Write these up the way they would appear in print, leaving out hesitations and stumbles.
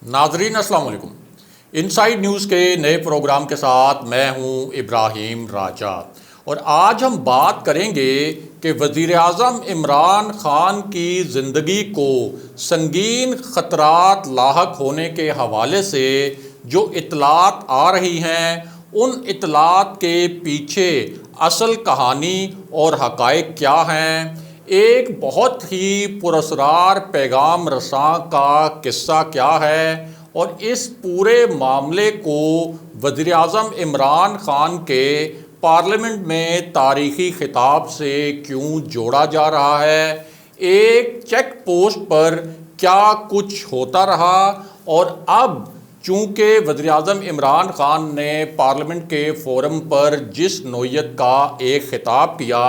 ناظرین السلام علیکم۔ انسائیڈ نیوز کے نئے پروگرام کے ساتھ میں ہوں ابراہیم راجہ، اور آج ہم بات کریں گے کہ وزیر اعظم عمران خان کی زندگی کو سنگین خطرات لاحق ہونے کے حوالے سے جو اطلاعات آ رہی ہیں، ان اطلاعات کے پیچھے اصل کہانی اور حقائق کیا ہیں، ایک بہت ہی پراسرار پیغام رساں کا قصہ کیا ہے، اور اس پورے معاملے کو وزیر اعظم عمران خان کے پارلیمنٹ میں تاریخی خطاب سے کیوں جوڑا جا رہا ہے، ایک چیک پوسٹ پر کیا کچھ ہوتا رہا، اور اب چونکہ وزیر اعظم عمران خان نے پارلیمنٹ کے فورم پر جس نوعیت کا ایک خطاب کیا،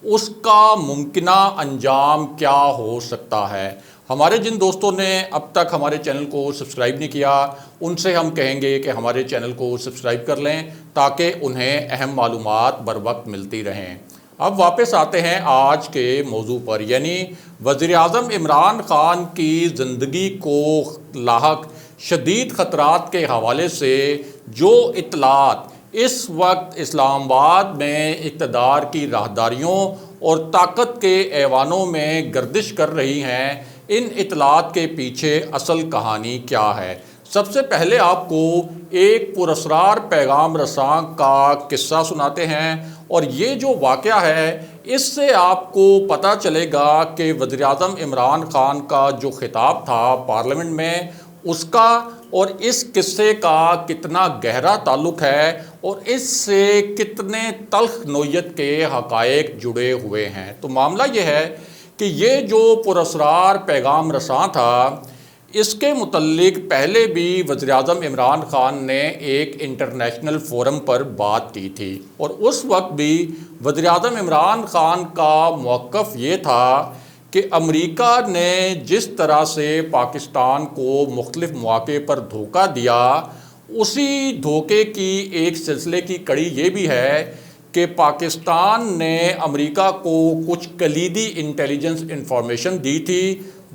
اس کا ممکنہ انجام کیا ہو سکتا ہے۔ ہمارے جن دوستوں نے اب تک ہمارے چینل کو سبسکرائب نہیں کیا، ان سے ہم کہیں گے کہ ہمارے چینل کو سبسکرائب کر لیں تاکہ انہیں اہم معلومات بر وقت ملتی رہیں۔ اب واپس آتے ہیں آج کے موضوع پر، یعنی وزیر اعظم عمران خان کی زندگی کو لاحق شدید خطرات کے حوالے سے جو اطلاعات اس وقت اسلام آباد میں اقتدار کی راہداریوں اور طاقت کے ایوانوں میں گردش کر رہی ہیں، ان اطلاعات کے پیچھے اصل کہانی کیا ہے۔ سب سے پہلے آپ کو ایک پراسرار پیغام رساں کا قصہ سناتے ہیں، اور یہ جو واقعہ ہے اس سے آپ کو پتہ چلے گا کہ وزیر اعظم عمران خان کا جو خطاب تھا پارلیمنٹ میں، اس کا اور اس قصے کا کتنا گہرا تعلق ہے، اور اس سے کتنے تلخ نوعیت کے حقائق جڑے ہوئے ہیں۔ تو معاملہ یہ ہے کہ یہ جو پراسرار پیغام رساں تھا، اس کے متعلق پہلے بھی وزیر اعظم عمران خان نے ایک انٹرنیشنل فورم پر بات کی تھی، اور اس وقت بھی وزیر اعظم عمران خان کا موقف یہ تھا کہ امریکہ نے جس طرح سے پاکستان کو مختلف مواقع پر دھوکہ دیا، اسی دھوکے کی ایک سلسلے کی کڑی یہ بھی ہے کہ پاکستان نے امریکہ کو کچھ کلیدی انٹیلیجنس انفارمیشن دی تھی،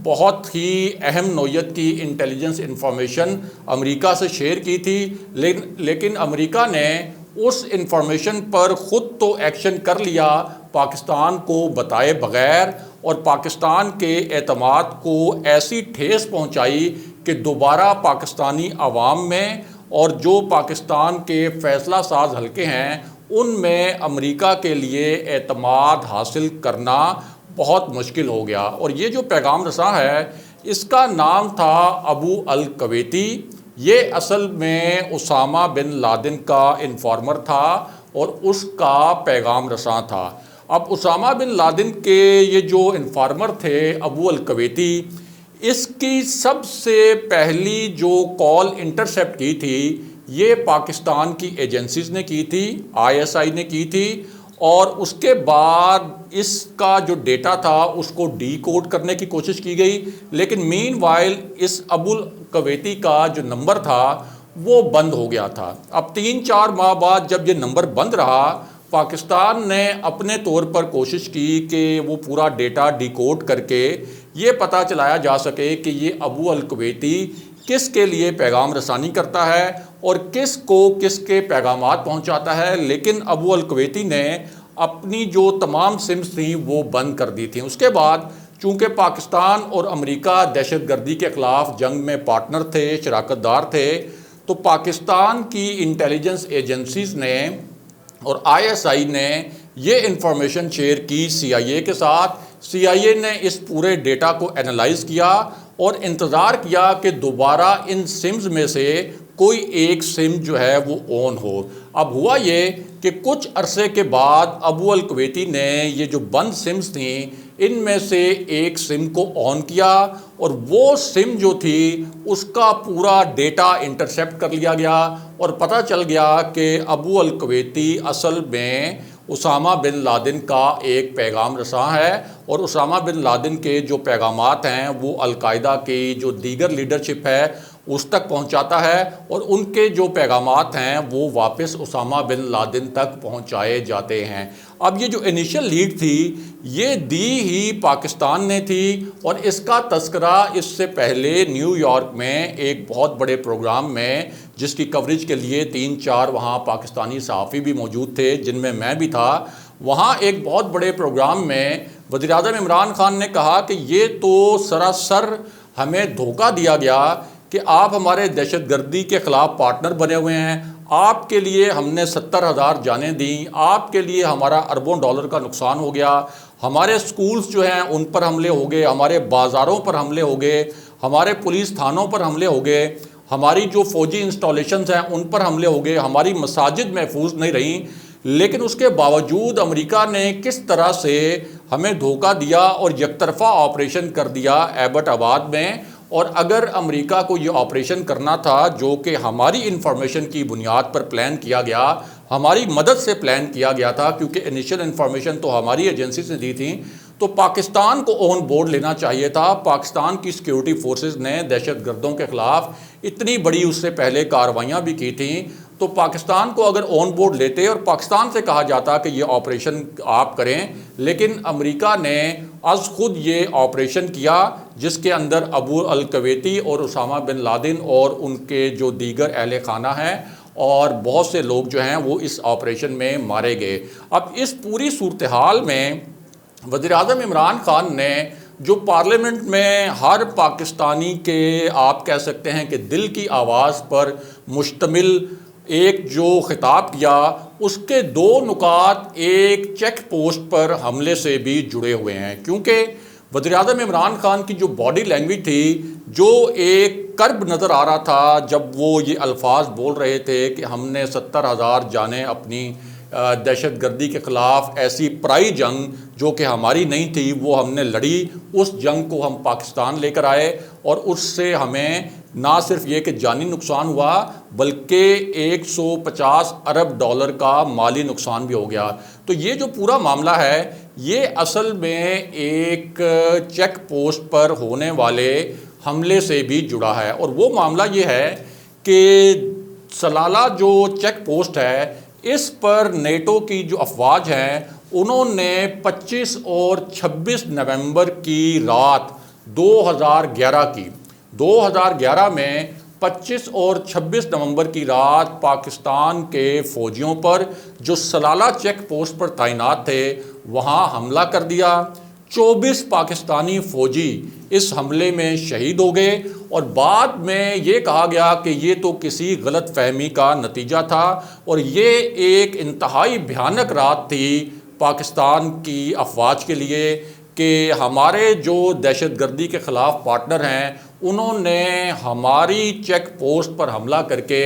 بہت ہی اہم نوعیت کی انٹیلیجنس انفارمیشن امریکہ سے شیئر کی تھی، لیکن امریکہ نے اس انفارمیشن پر خود تو ایکشن کر لیا پاکستان کو بتائے بغیر، اور پاکستان کے اعتماد کو ایسی ٹھیس پہنچائی کہ دوبارہ پاکستانی عوام میں اور جو پاکستان کے فیصلہ ساز حلقے ہیں ان میں امریکہ کے لیے اعتماد حاصل کرنا بہت مشکل ہو گیا۔ اور یہ جو پیغام رساں ہے اس کا نام تھا ابو الکویتی۔ یہ اصل میں اسامہ بن لادن کا انفارمر تھا اور اس کا پیغام رساں تھا۔ اب اسامہ بن لادن کے یہ جو انفارمر تھے ابو الکویتی، اس کی سب سے پہلی جو کال انٹرسیپٹ کی تھی یہ پاکستان کی ایجنسیز نے کی تھی، ISI نے کی تھی، اور اس کے بعد اس کا جو ڈیٹا تھا اس کو ڈی کوڈ کرنے کی کوشش کی گئی، لیکن مین وائل اس ابو الکویتی کا جو نمبر تھا وہ بند ہو گیا تھا۔ اب 3-4 ماہ بعد جب یہ نمبر بند رہا، پاکستان نے اپنے طور پر کوشش کی کہ وہ پورا ڈیٹا ڈی کوڈ کر کے یہ پتہ چلایا جا سکے کہ یہ ابو الکویتی کس کے لیے پیغام رسانی کرتا ہے اور کس کو کس کے پیغامات پہنچاتا ہے، لیکن ابو الکویتی نے اپنی جو تمام سمز تھیں وہ بند کر دی تھیں۔ اس کے بعد چونکہ پاکستان اور امریکہ دہشت گردی کے خلاف جنگ میں پارٹنر تھے، شراکت دار تھے، تو پاکستان کی انٹیلیجنس ایجنسیز نے اور ISI نے یہ انفارمیشن شیئر کی CIA کے ساتھ۔ CIA نے اس پورے ڈیٹا کو اینالائز کیا اور انتظار کیا کہ دوبارہ ان سمز میں سے کوئی ایک سم جو ہے وہ آن ہو۔ اب ہوا یہ کہ کچھ عرصے کے بعد ابو الکویتی نے یہ جو بند سمز تھیں ان میں سے ایک سم کو آن کیا، اور وہ سم جو تھی اس کا پورا ڈیٹا انٹرسیپٹ کر لیا گیا، اور پتہ چل گیا کہ ابو الکویتی اصل میں اسامہ بن لادن کا ایک پیغام رساں ہے، اور اسامہ بن لادن کے جو پیغامات ہیں وہ القاعدہ کی جو دیگر لیڈرشپ ہے اس تک پہنچاتا ہے، اور ان کے جو پیغامات ہیں وہ واپس اسامہ بن لادن تک پہنچائے جاتے ہیں۔ اب یہ جو انیشل لیڈ تھی یہ دی ہی پاکستان نے تھی، اور اس کا تذکرہ اس سے پہلے نیو یارک میں ایک بہت بڑے پروگرام میں، جس کی کوریج کے لیے 3-4 وہاں پاکستانی صحافی بھی موجود تھے جن میں بھی تھا، وہاں ایک بہت بڑے پروگرام میں وزیراعظم عمران خان نے کہا کہ یہ تو سراسر ہمیں دھوکہ دیا گیا کہ آپ ہمارے دہشت گردی کے خلاف پارٹنر بنے ہوئے ہیں، آپ کے لیے ہم نے 70,000 جانیں دیں، آپ کے لیے ہمارا اربوں ڈالر کا نقصان ہو گیا، ہمارے سکولز جو ہیں ان پر حملے ہو گئے، ہمارے بازاروں پر حملے ہو گئے، ہمارے پولیس تھانوں پر حملے ہو گئے، ہماری جو فوجی انسٹالیشنز ہیں ان پر حملے ہو گئے، ہماری مساجد محفوظ نہیں رہیں۔ لیکن اس کے باوجود امریکہ نے کس طرح سے ہمیں دھوکہ دیا اور یک طرفہ آپریشن کر دیا ایبٹ آباد میں، اور اگر امریکہ کو یہ آپریشن کرنا تھا جو کہ ہماری انفارمیشن کی بنیاد پر پلان کیا گیا، ہماری مدد سے پلان کیا گیا تھا، کیونکہ انیشل انفارمیشن تو ہماری ایجنسی سے دی تھی، تو پاکستان کو آن بورڈ لینا چاہیے تھا۔ پاکستان کی سیکیورٹی فورسز نے دہشت گردوں کے خلاف اتنی بڑی اس سے پہلے کارروائیاں بھی کی تھیں، تو پاکستان کو اگر آن بورڈ لیتے اور پاکستان سے کہا جاتا کہ یہ آپریشن آپ کریں، لیکن امریکہ نے از خود یہ آپریشن کیا جس کے اندر ابو الکویتی اور اسامہ بن لادن اور ان کے جو دیگر اہل خانہ ہیں اور بہت سے لوگ جو ہیں وہ اس آپریشن میں مارے گئے۔ اب اس پوری صورتحال میں وزیراعظم عمران خان نے جو پارلیمنٹ میں ہر پاکستانی کے آپ کہہ سکتے ہیں کہ دل کی آواز پر مشتمل ایک جو خطاب کیا، اس کے 2 نکات ایک چیک پوسٹ پر حملے سے بھی جڑے ہوئے ہیں، کیونکہ وزیراعظم عمران خان کی جو باڈی لینگویج تھی، جو ایک کرب نظر آ رہا تھا جب وہ یہ الفاظ بول رہے تھے کہ ہم نے 70,000 جانیں اپنی دہشت گردی کے خلاف، ایسی پرائی جنگ جو کہ ہماری نہیں تھی وہ ہم نے لڑی، اس جنگ کو ہم پاکستان لے کر آئے، اور اس سے ہمیں نہ صرف یہ کہ جانی نقصان ہوا بلکہ 150 ارب ڈالر کا مالی نقصان بھی ہو گیا۔ تو یہ جو پورا معاملہ ہے یہ اصل میں ایک چیک پوسٹ پر ہونے والے حملے سے بھی جڑا ہے، اور وہ معاملہ یہ ہے کہ سلالہ جو چیک پوسٹ ہے اس پر نیٹو کی جو افواج ہیں انہوں نے 25 اور 26 نومبر کی رات 2011 میں 25 اور 26 نومبر کی رات پاکستان کے فوجیوں پر جو سلالہ چیک پوسٹ پر تعینات تھے وہاں حملہ کر دیا۔ 24 پاکستانی فوجی اس حملے میں شہید ہو گئے، اور بعد میں یہ کہا گیا کہ یہ تو کسی غلط فہمی کا نتیجہ تھا، اور یہ ایک انتہائی بھیانک رات تھی پاکستان کی افواج کے لیے کہ ہمارے جو دہشت گردی کے خلاف پارٹنر ہیں انہوں نے ہماری چیک پوسٹ پر حملہ کر کے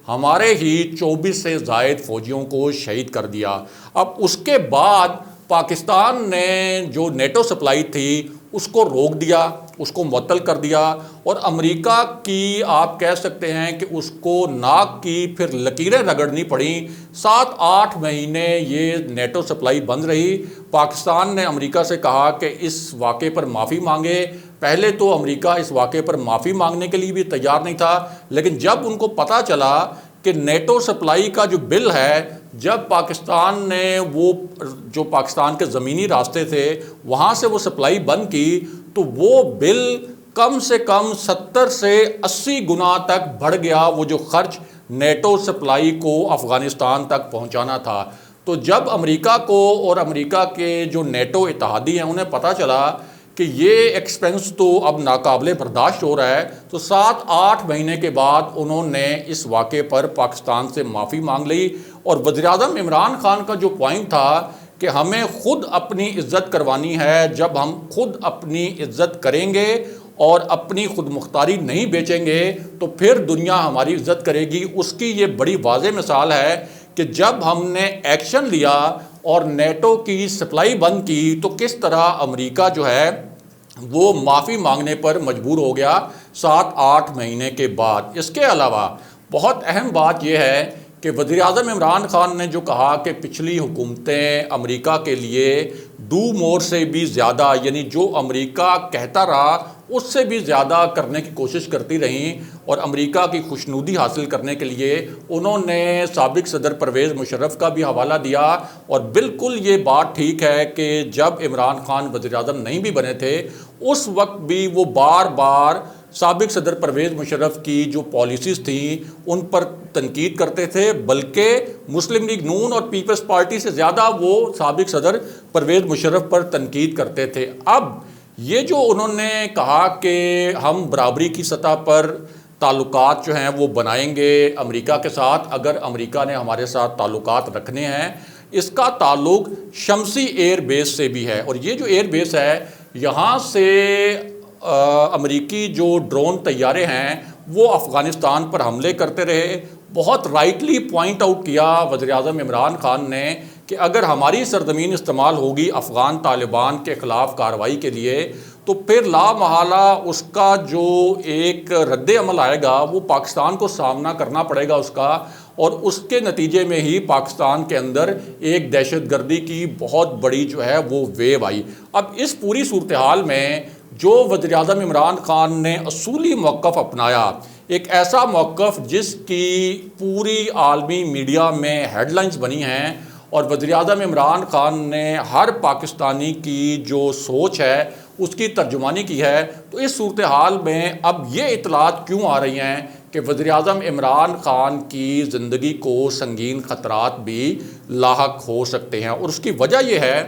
ہمارے ہی 24 سے زائد فوجیوں کو شہید کر دیا۔ اب اس کے بعد پاکستان نے جو نیٹو سپلائی تھی اس کو روک دیا، اس کو معطل کر دیا، اور امریکہ کی آپ کہہ سکتے ہیں کہ اس کو ناک کی پھر لکیریں رگڑنی پڑیں۔ 7-8 مہینے یہ نیٹو سپلائی بند رہی۔ پاکستان نے امریکہ سے کہا کہ اس واقعے پر معافی مانگے۔ پہلے تو امریکہ اس واقعے پر معافی مانگنے کے لیے بھی تیار نہیں تھا، لیکن جب ان کو پتہ چلا کہ نیٹو سپلائی کا جو بل ہے، جب پاکستان نے وہ جو پاکستان کے زمینی راستے تھے وہاں سے وہ سپلائی بند کی، تو وہ بل کم سے کم 70 سے 80 گنا تک بڑھ گیا، وہ جو خرچ نیٹو سپلائی کو افغانستان تک پہنچانا تھا۔ تو جب امریکہ کو اور امریکہ کے جو نیٹو اتحادی ہیں انہیں پتہ چلا کہ یہ ایکسپنس تو اب ناقابل برداشت ہو رہا ہے، تو 7-8 مہینے کے بعد انہوں نے اس واقعے پر پاکستان سے معافی مانگ لی۔ اور وزیراعظم عمران خان کا جو پوائنٹ تھا کہ ہمیں خود اپنی عزت کروانی ہے، جب ہم خود اپنی عزت کریں گے اور اپنی خود مختاری نہیں بیچیں گے تو پھر دنیا ہماری عزت کرے گی۔ اس کی یہ بڑی واضح مثال ہے کہ جب ہم نے ایکشن لیا اور نیٹو کی سپلائی بند کی تو کس طرح امریکہ جو ہے وہ معافی مانگنے پر مجبور ہو گیا 7-8 مہینے کے بعد۔ اس کے علاوہ بہت اہم بات یہ ہے کہ وزیراعظم عمران خان نے جو کہا کہ پچھلی حکومتیں امریکہ کے لیے ڈو مور سے بھی زیادہ، یعنی جو امریکہ کہتا رہا اس سے بھی زیادہ کرنے کی کوشش کرتی رہیں، اور امریکہ کی خوشنودی حاصل کرنے کے لیے انہوں نے سابق صدر پرویز مشرف کا بھی حوالہ دیا۔ اور بالکل یہ بات ٹھیک ہے کہ جب عمران خان وزیر اعظم نہیں بھی بنے تھے اس وقت بھی وہ بار بار سابق صدر پرویز مشرف کی جو پالیسیز تھیں ان پر تنقید کرتے تھے، بلکہ مسلم لیگ نون اور پیپلز پارٹی سے زیادہ وہ سابق صدر پرویز مشرف پر تنقید کرتے تھے۔ اب یہ جو انہوں نے کہا کہ ہم برابری کی سطح پر تعلقات جو ہیں وہ بنائیں گے امریکہ کے ساتھ، اگر امریکہ نے ہمارے ساتھ تعلقات رکھنے ہیں، اس کا تعلق شمسی ایئر بیس سے بھی ہے۔ اور یہ جو ایئر بیس ہے یہاں سے امریکی جو ڈرون طیارے ہیں وہ افغانستان پر حملے کرتے رہے۔ بہت رائٹلی پوائنٹ آؤٹ کیا وزیر اعظم عمران خان نے کہ اگر ہماری سرزمین استعمال ہوگی افغان طالبان کے خلاف کارروائی کے لیے تو پھر لا محالہ اس کا جو ایک رد عمل آئے گا وہ پاکستان کو سامنا کرنا پڑے گا اس کا، اور اس کے نتیجے میں ہی پاکستان کے اندر ایک دہشت گردی کی بہت بڑی جو ہے وہ ویو آئی۔ اب اس پوری صورتحال میں جو وزیر اعظم عمران خان نے اصولی موقف اپنایا، ایک ایسا موقف جس کی پوری عالمی میڈیا میں ہیڈ لائنز بنی ہیں، اور وزیر اعظم عمران خان نے ہر پاکستانی کی جو سوچ ہے اس کی ترجمانی کی ہے، تو اس صورتحال میں اب یہ اطلاعات کیوں آ رہی ہیں کہ وزیر اعظم عمران خان کی زندگی کو سنگین خطرات بھی لاحق ہو سکتے ہیں۔ اور اس کی وجہ یہ ہے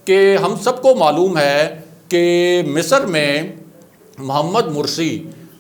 کہ ہم سب کو معلوم ہے کہ مصر میں محمد مرسی،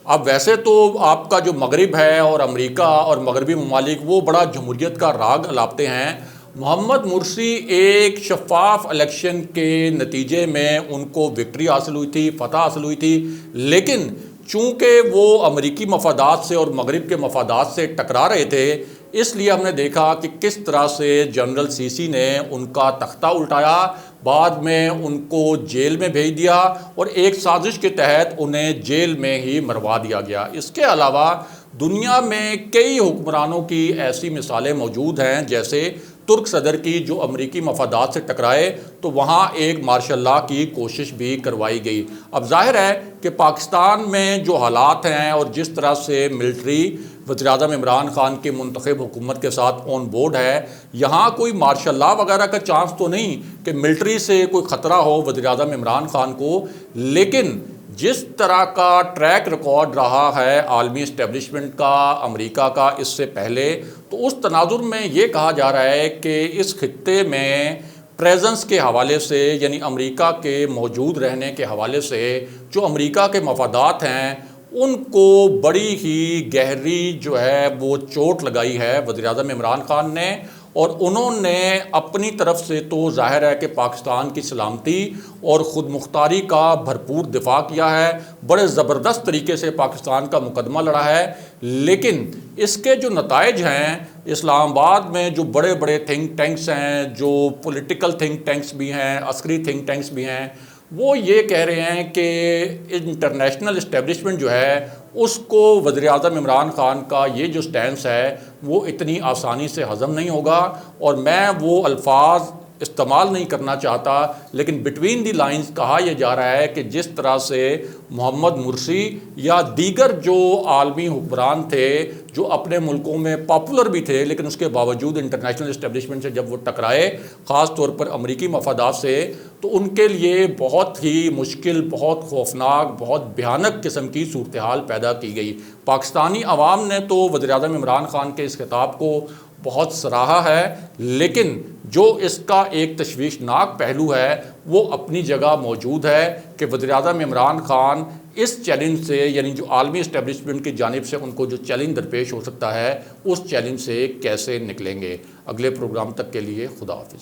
اب ویسے تو آپ کا جو مغرب ہے اور امریکہ اور مغربی ممالک وہ بڑا جمہوریت کا راگ الاپتے ہیں، محمد مرسی ایک شفاف الیکشن کے نتیجے میں ان کو وکٹری حاصل ہوئی تھی، فتح حاصل ہوئی تھی، لیکن چونکہ وہ امریکی مفادات سے اور مغرب کے مفادات سے ٹکرا رہے تھے، اس لیے ہم نے دیکھا کہ کس طرح سے جنرل سیسی نے ان کا تختہ الٹایا، بعد میں ان کو جیل میں بھیج دیا اور ایک سازش کے تحت انہیں جیل میں ہی مروا دیا گیا۔ اس کے علاوہ دنیا میں کئی حکمرانوں کی ایسی مثالیں موجود ہیں، جیسے ترک صدر کی جو امریکی مفادات سے ٹکرائے تو وہاں ایک مارشل لا کی کوشش بھی کروائی گئی۔ اب ظاہر ہے کہ پاکستان میں جو حالات ہیں اور جس طرح سے ملٹری وزیر اعظم عمران خان کی منتخب حکومت کے ساتھ آن بورڈ ہے، یہاں کوئی مارشل لا وغیرہ کا چانس تو نہیں کہ ملٹری سے کوئی خطرہ ہو وزیر اعظم عمران خان کو، لیکن جس طرح کا ٹریک ریکارڈ رہا ہے عالمی اسٹیبلشمنٹ کا، امریکہ کا اس سے پہلے، تو اس تناظر میں یہ کہا جا رہا ہے کہ اس خطے میں پریزنس کے حوالے سے، یعنی امریکہ کے موجود رہنے کے حوالے سے جو امریکہ کے مفادات ہیں ان کو بڑی ہی گہری جو ہے وہ چوٹ لگائی ہے وزیر اعظم عمران خان نے، اور انہوں نے اپنی طرف سے تو ظاہر ہے کہ پاکستان کی سلامتی اور خود مختاری کا بھرپور دفاع کیا ہے، بڑے زبردست طریقے سے پاکستان کا مقدمہ لڑا ہے، لیکن اس کے جو نتائج ہیں اسلام آباد میں جو بڑے بڑے تھنک ٹینکس ہیں، جو پولیٹیکل تھنک ٹینکس بھی ہیں، عسکری تھنک ٹینکس بھی ہیں، وہ یہ کہہ رہے ہیں کہ انٹرنیشنل اسٹیبلشمنٹ جو ہے اس کو وزیر اعظم عمران خان کا یہ جو سٹینس ہے وہ اتنی آسانی سے ہضم نہیں ہوگا، اور میں وہ الفاظ استعمال نہیں کرنا چاہتا، لیکن بٹوین دی لائنز کہا یہ جا رہا ہے کہ جس طرح سے محمد مرسی یا دیگر جو عالمی حکمران تھے جو اپنے ملکوں میں پاپولر بھی تھے لیکن اس کے باوجود انٹرنیشنل اسٹیبلشمنٹ سے جب وہ ٹکرائے، خاص طور پر امریکی مفادات سے، تو ان کے لیے بہت ہی مشکل، بہت خوفناک، بہت بھیانک قسم کی صورتحال پیدا کی گئی۔ پاکستانی عوام نے تو وزیر اعظم عمران خان کے اس خطاب کو بہت سراہا ہے، لیکن جو اس کا ایک تشویشناک پہلو ہے وہ اپنی جگہ موجود ہے کہ وزیر اعظم عمران خان اس چیلنج سے، یعنی جو عالمی اسٹیبلشمنٹ کی جانب سے ان کو جو چیلنج درپیش ہو سکتا ہے اس چیلنج سے کیسے نکلیں گے۔ اگلے پروگرام تک کے لیے خدا حافظ۔